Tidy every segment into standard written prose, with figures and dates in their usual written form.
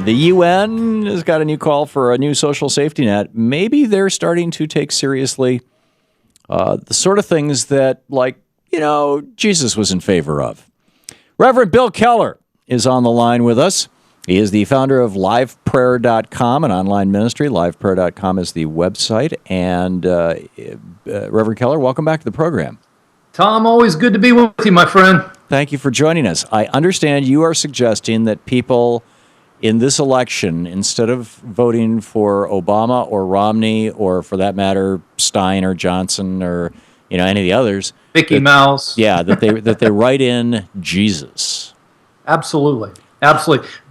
The UN has got a new call for a new social safety net. Maybe they're starting to take seriously the sort of things that, Jesus was in favor of. Reverend Bill Keller is on the line with us. He is the founder of liveprayer.com, an online ministry. Liveprayer.com is the website. And Reverend Keller, welcome back to the program. Tom, always good to be with you, my friend. Thank you for joining us. I understand you are suggesting that people in this election, instead of voting for Obama or Romney or, for that matter, Stein or Johnson or any of the others, Mickey Mouse, that they write in Jesus. Absolutely.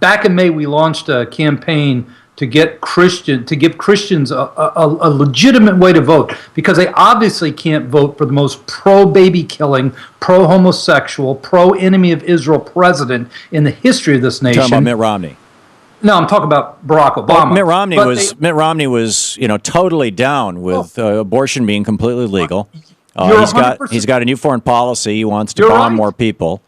Back in May, we launched a campaign to give Christians a legitimate way to vote, because they obviously can't vote for the most pro-baby killing, pro-homosexual, pro-enemy of Israel president in the history of this nation. Talking about Mitt Romney. No, I'm talking about Barack Obama. Well, Mitt Romney was totally down with abortion being completely legal. He's got a new foreign policy. He wants to bomb more people.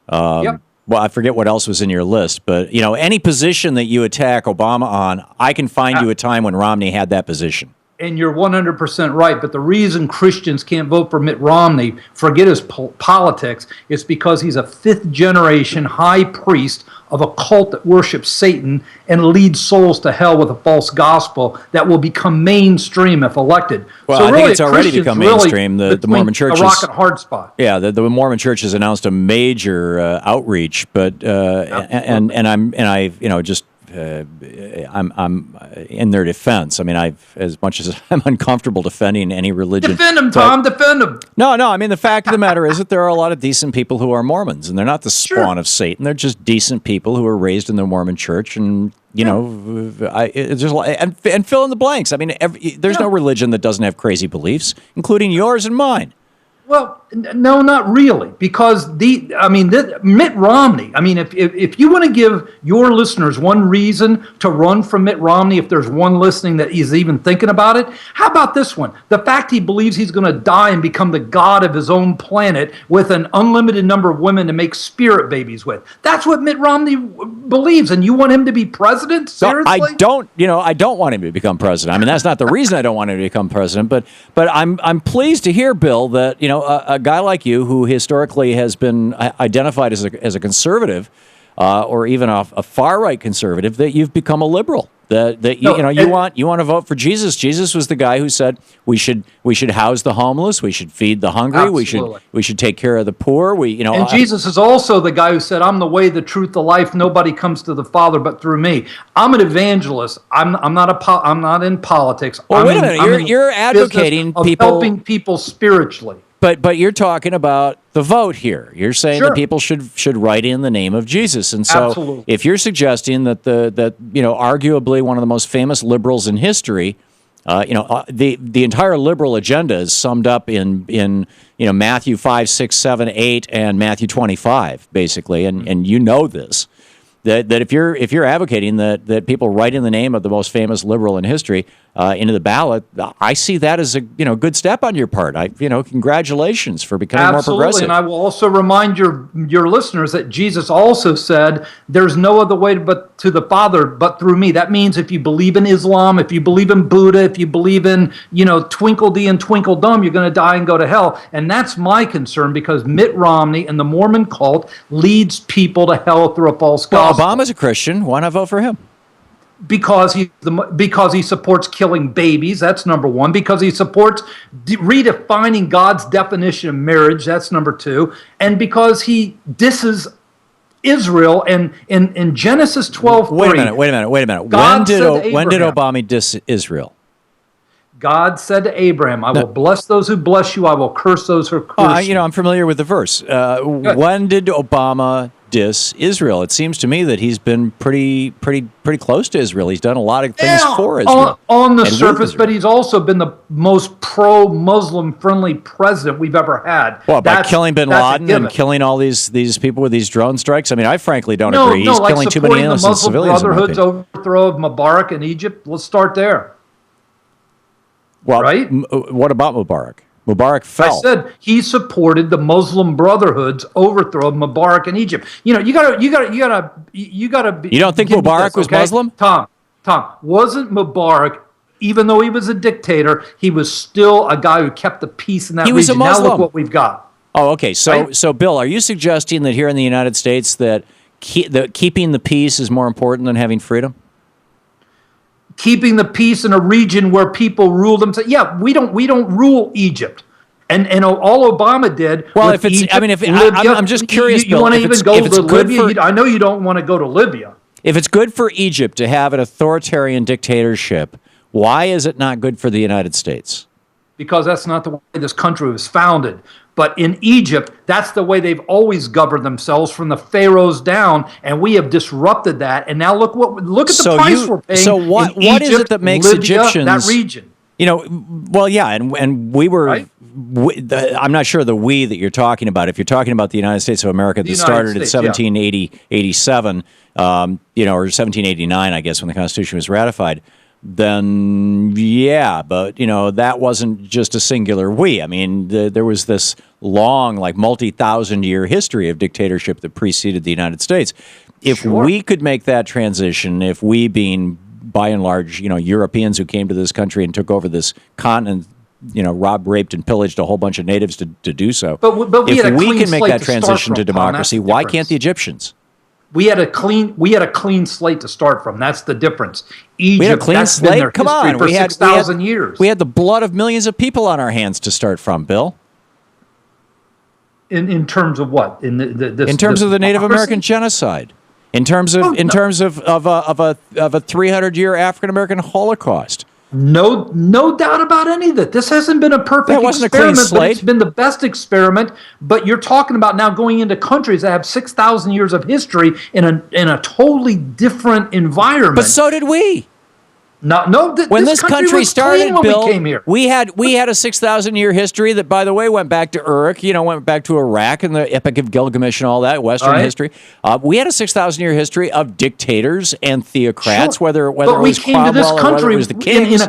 Yep. Well, I forget what else was in your list, but any position that you attack Obama on, I can find you a time when Romney had that position. And you're 100% right, but the reason Christians can't vote for Mitt Romney, forget his politics, is because he's a fifth-generation high priest of a cult that worships Satan and leads souls to hell with a false gospel that will become mainstream if elected. Well, I think it's already become mainstream. The Mormon Church is a rock and hard spot. Yeah, the Mormon Church has announced a major outreach, but I'm in their defense. I mean, as much as I'm uncomfortable defending any religion. Defend them, Tom. Defend them. No. I mean, the fact of the matter is that there are a lot of decent people who are Mormons, and they're not the spawn of Satan. They're just decent people who are raised in the Mormon Church, and and fill in the blanks. I mean, there's no religion that doesn't have crazy beliefs, including yours and mine. Well, no, not really, because Mitt Romney. I mean, if you want to give your listeners one reason to run from Mitt Romney, if there's one listening that is even thinking about it, how about this one? The fact he believes he's going to die and become the god of his own planet with an unlimited number of women to make spirit babies with. That's what Mitt Romney believes, and you want him to be president? Seriously? No, I don't want him to become president. I mean, that's not the reason I don't want him to become president, but I'm pleased to hear, Bill, that a guy like you, who historically has been identified as a conservative, or even a far right conservative, that you've become a liberal. You want to vote for Jesus. Jesus was the guy who said we should house the homeless, we should feed the hungry, Absolutely. we should take care of the poor. Jesus is also the guy who said, "I'm the way, the truth, the life. Nobody comes to the Father but through me." I'm an evangelist. I'm not in politics. Well, wait a minute. You're advocating helping people spiritually. But you're talking about the vote here. You're saying that people should write in the name of Jesus, and so if you're suggesting that arguably one of the most famous liberals in history, the entire liberal agenda is summed up in Matthew 5, 6, 7, 8, and Matthew 25, basically, and you know this. That if you're advocating that people write in the name of the most famous liberal in history into the ballot, I see that as a good step on your part. Congratulations for becoming more progressive. And I will also remind your listeners that Jesus also said, "There's no other way to the Father but through me." That means if you believe in Islam, if you believe in Buddha, if you believe in Twinkle Dee and Twinkle Dum, you're going to die and go to hell. And that's my concern, because Mitt Romney and the Mormon cult leads people to hell through a false gospel. Well, Obama's a Christian. Why not vote for him? Because he supports killing babies. That's number one. Because he supports redefining God's definition of marriage. That's number two. And because he disses Israel and in Genesis 12:3. Wait a minute. When did Obama diss Israel? God said to Abraham, "I will bless those who bless you. I will curse those who curse you." I'm familiar with the verse. When did Obama diss Israel? It seems to me that he's been pretty close to Israel. He's done a lot of things for Israel on the surface, but he's also been the most pro-Muslim friendly president we've ever had. Well, by killing bin Laden and killing all these people with these drone strikes. I mean, I frankly don't agree. He's killing too many innocent civilians. The Muslim Brotherhood's overthrow of Mubarak in Egypt. Let's start there. Well, right? What about Mubarak? Mubarak fell. I said he supported the Muslim Brotherhood's overthrow of Mubarak in Egypt. You know, you gotta. You don't think Mubarak was Muslim? Tom, wasn't Mubarak, even though he was a dictator, he was still a guy who kept the peace in that region. He was a Muslim. Now look what we've got. Oh, okay. So, Right? so Bill, are you suggesting that here in the United States that keeping the peace is more important than having freedom? Keeping the peace in a region where people rule themselves. Yeah, we don't rule Egypt. And all Obama did. Well, with if it's, Egypt, I mean, if Libya, I'm just curious, you Bill, want to if even it's, go if it's to good Libya? for, I know you don't want to go to Libya. if it's good for Egypt to have an authoritarian dictatorship, why is it not good for the United States? Because that's not the way this country was founded. But in Egypt, that's the way they've always governed themselves from the pharaohs down, and we have disrupted that. And now look at the price we're paying. So what in Egypt, is it that makes Libya, Egyptians, that region? You know, well, yeah, and we were. Right? I'm not sure the we that you're talking about. If you're talking about the United States of America that started in 1787, you know, or 1789, I guess, when the Constitution was ratified, then yeah, but you know that wasn't just a singular we. I mean, there was this long, like multi-thousand-year history of dictatorship that preceded the United States. If we could make that transition, if we being by and large, you know, Europeans who came to this country and took over this continent, you know, robbed, raped, and pillaged a whole bunch of natives to do so. But we if had a we clean can make slate that to start transition to from, Tom, democracy, that's the why difference. can't the Egyptians? We had a clean slate to start from. That's the difference. Egypt, We had a clean that's been slate. their Come history on, for 6,000 years. We had the blood of millions of people on our hands to start from, Bill. In terms of what? In terms of the Native American genocide. In terms of a 300-year African American Holocaust. No doubt about any of that. This hasn't been a perfect That wasn't a clean experiment, but slate. it's been the best experiment. But you're talking about now going into countries that have 6,000 years of history in a totally different environment. But so did we. When this country started, Bill, we came here. we had a 6,000-year history that, by the way, went back to Uruk, you know, went back to Iraq and the Epic of Gilgamesh and all that Western history. We had a 6,000-year history of dictators and theocrats, whether it was Cromwell or whether it was the kings.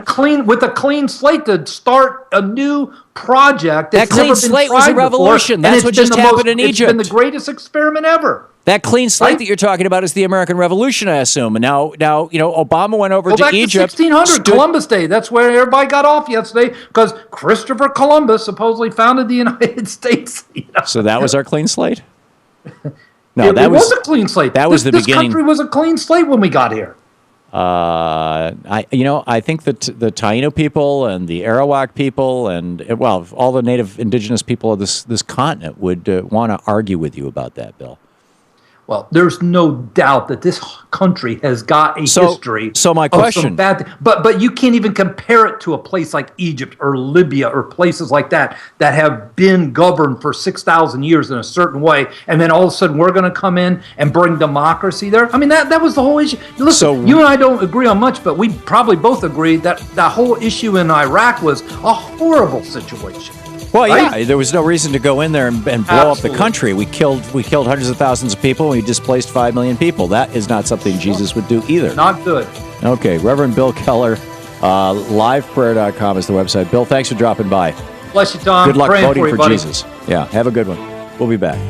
With a clean slate to start a new project. That clean slate was a revolution. That's what just happened in Egypt. It's been the greatest experiment ever. That clean slate that you're talking about is the American Revolution, I assume. And now, you know, Obama went over to Egypt. 1600, Columbus Day. That's where everybody got off yesterday because Christopher Columbus supposedly founded the United States. You know? So that was our clean slate? No, it was a clean slate. That was the beginning. This country was a clean slate when we got here. I think that the Taino people and the Arawak people and, well, all the native indigenous people of this continent would want to argue with you about that, Bill. Well, there's no doubt that this country has got a history. So my question, but you can't even compare it to a place like Egypt or Libya or places like that have been governed for 6,000 years in a certain way, and then all of a sudden we're going to come in and bring democracy there. I mean, that was the whole issue. Listen, you and I don't agree on much, but we probably both agree that that whole issue in Iraq was a horrible situation. Well, yeah, there was no reason to go in there and blow up the country. We killed hundreds of thousands of people, and we displaced 5 million people. That is not something Jesus would do either. Not good. Okay, Reverend Bill Keller, liveprayer.com is the website. Bill, thanks for dropping by. Bless you, Tom. Good luck Praying voting for Jesus. Yeah, have a good one. We'll be back.